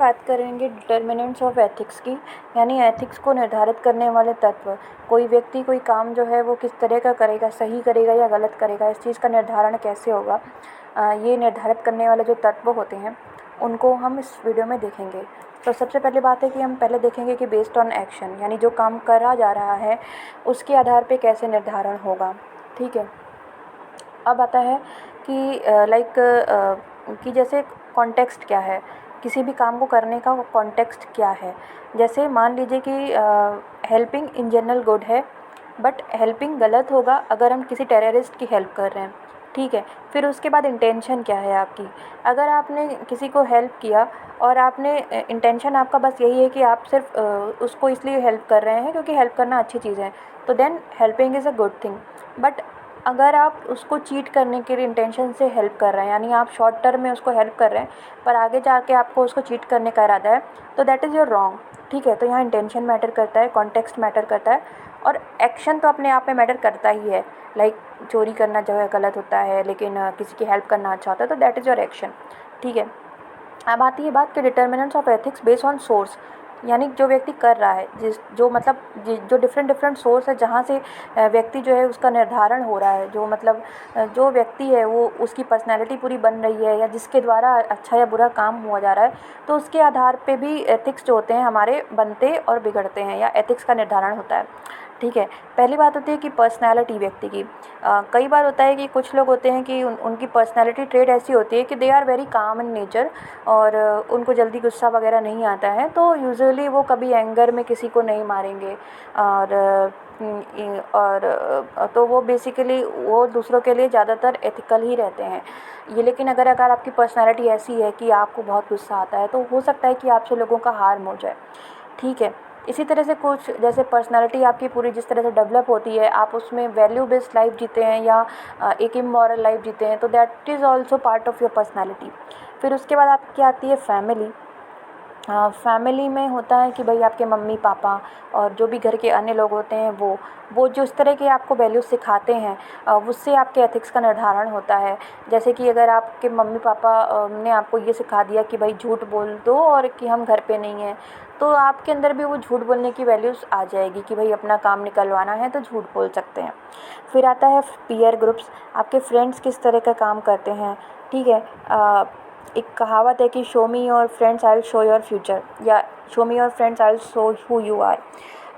बात करेंगे determinants of ethics की, यानी एथिक्स को निर्धारित करने वाले तत्व। कोई व्यक्ति कोई काम जो है वो किस तरह का करेगा, सही करेगा या गलत करेगा, इस चीज़ का निर्धारण कैसे होगा, ये निर्धारित करने वाले जो तत्व होते हैं उनको हम इस वीडियो में देखेंगे। तो सबसे पहले बात है कि हम पहले देखेंगे कि बेस्ड ऑन एक्शन, यानी जो काम करा जा रहा है उसके आधार पे कैसे निर्धारण होगा। ठीक है, अब आता है कि कि जैसे कॉन्टेक्स्ट क्या है, किसी भी काम को करने का वो कॉन्टेक्स्ट क्या है। जैसे मान लीजिए कि हेल्पिंग इन जनरल गुड है, बट हेल्पिंग गलत होगा अगर हम किसी टेररिस्ट की हेल्प कर रहे हैं। ठीक है, फिर उसके बाद इंटेंशन क्या है आपकी। अगर आपने किसी को हेल्प किया और आपने इंटेंशन आपका बस यही है कि आप सिर्फ उसको इसलिए हेल्प कर रहे हैं क्योंकि हेल्प करना अच्छी चीज़ है, तो then helping is a good thing. But अगर आप उसको चीट करने के लिए इंटेंशन से हेल्प कर रहे हैं, यानी आप शॉर्ट टर्म में उसको हेल्प कर रहे हैं पर आगे जाके आपको उसको चीट करने का इरादा है, तो दैट इज़ योर रॉन्ग। ठीक है, तो यहाँ इंटेंशन मैटर करता है, कॉन्टेक्स्ट मैटर करता है, और एक्शन तो अपने आप में मैटर करता ही है। लाइक चोरी करना जो है गलत होता है, लेकिन किसी की हेल्प करना अच्छा होता है, तो दैट इज़ योर एक्शन। ठीक है, अब आती है बात कि determinants of ethics based on source, यानी जो व्यक्ति कर रहा है, जो डिफरेंट डिफरेंट सोर्स है जहाँ से व्यक्ति जो है उसका निर्धारण हो रहा है, जो व्यक्ति है वो उसकी पर्सनैलिटी पूरी बन रही है या जिसके द्वारा अच्छा या बुरा काम हुआ जा रहा है, तो उसके आधार पे भी एथिक्स जो होते हैं हमारे बनते और बिगड़ते हैं, या एथिक्स का निर्धारण होता है। ठीक है, पहली बात होती है कि पर्सनैलिटी व्यक्ति की। कई बार होता है कि कुछ लोग होते हैं कि उनकी पर्सनैलिटी ट्रेट ऐसी होती है कि they are very calm in nature, और उनको जल्दी गुस्सा वगैरह नहीं आता है, तो यूजुअली वो कभी एंगर में किसी को नहीं मारेंगे, तो वो बेसिकली वो दूसरों के लिए ज़्यादातर एथिकल ही रहते हैं ये। लेकिन अगर आपकी पर्सनैलिटी ऐसी है कि आपको बहुत गुस्सा आता है, तो हो सकता है कि आपसे लोगों का हार्म हो जाए। ठीक है, इसी तरह से कुछ जैसे पर्सनालिटी आपकी पूरी जिस तरह से डेवलप होती है, आप उसमें वैल्यू बेस्ड लाइफ जीते हैं या एक इमोरल लाइफ जीते हैं, तो that is also part of your personality. फिर उसके बाद आपकी आती है फैमिली। फैमिली में होता है कि भाई आपके मम्मी पापा और जो भी घर के अन्य लोग होते हैं वो जो इस तरह के आपको वैल्यूज़ सिखाते हैं, उससे आपके एथिक्स का निर्धारण होता है। जैसे कि अगर आपके मम्मी पापा ने आपको ये सिखा दिया कि भाई झूठ बोल दो और कि हम घर पे नहीं हैं, तो आपके अंदर भी वो झूठ बोलने की वैल्यूज़ आ जाएगी कि भाई अपना काम निकलवाना है तो झूठ बोल सकते हैं। फिर आता है पीयर ग्रुप्स, आपके फ्रेंड्स किस तरह का काम करते हैं। ठीक है, एक कहावत है कि show me your friends I will show your future, या show me your friends I will show who you are.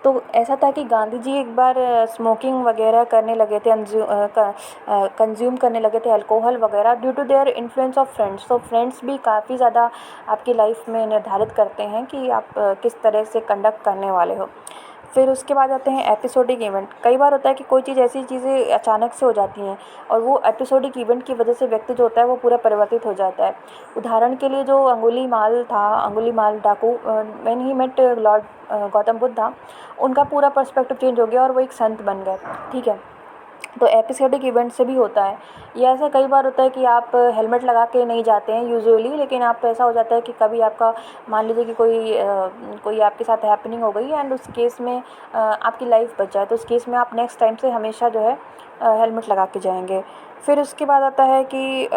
तो ऐसा था कि गांधी जी एक बार स्मोकिंग वगैरह करने लगे थे, कंज्यूम करने लगे थे अल्कोहल वगैरह, due to their influence of friends. तो फ्रेंड्स भी काफ़ी ज़्यादा आपकी लाइफ में निर्धारित करते हैं कि आप किस तरह से कंडक्ट करने वाले हो। फिर उसके बाद आते हैं एपिसोडिक इवेंट। कई बार होता है कि कोई चीज़ ऐसी चीज़ें अचानक से हो जाती हैं और वो एपिसोडिक इवेंट की वजह से व्यक्ति जो होता है वो पूरा परिवर्तित हो जाता है। उदाहरण के लिए जो अंगुलीमाल डाकू, when he met lord Gautam Buddha, उनका पूरा पर्सपेक्टिव चेंज हो गया और वो एक संत बन गए। ठीक है, तो एपिसोडिक इवेंट से भी होता है। या ऐसा कई बार होता है कि आप हेलमेट लगा के नहीं जाते हैं यूजुअली, लेकिन आप ऐसा हो जाता है कि कभी आपका मान लीजिए कि कोई आपके साथ हैपनिंग हो गई एंड उस केस में आपकी लाइफ बच जाए, तो उस केस में आप नेक्स्ट टाइम से हमेशा जो है हेलमेट लगा के जाएंगे। फिर उसके बाद आता है कि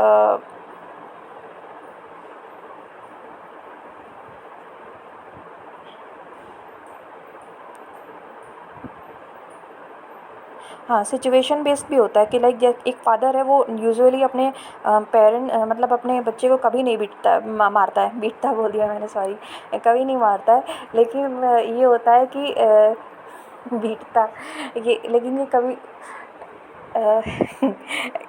हाँ, सिचुएशन बेस्ड भी होता है कि लाइक एक फादर है वो यूजुअली अपने मतलब अपने बच्चे को कभी नहीं मारता है, बीटता बोल दिया मैंने, सॉरी, कभी नहीं मारता है। लेकिन ये होता है कि बीटता, ये लेकिन ये कभी अ,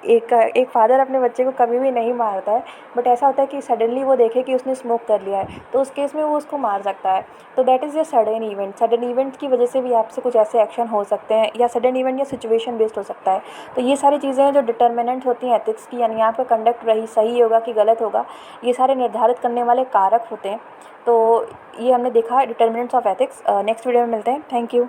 एक फादर अपने बच्चे को कभी भी नहीं मारता है, बट ऐसा होता है कि सडनली वो देखे कि उसने स्मोक कर लिया है, तो उस केस में वो उसको मार सकता है। तो that is a sudden event की वजह से भी आपसे कुछ ऐसे एक्शन हो सकते हैं, या सडन इवेंट या सिचुएशन बेस्ड हो सकता है। तो ये सारी चीज़ें हैं जो डिटर्मिनेंट होती हैं एथिक्स की, यानी आपका कंडक्ट रही सही होगा कि गलत होगा, ये सारे निर्धारित करने वाले कारक होते हैं। तो ये हमने देखा determinants of ethics. Next video में मिलते हैं। Thank you.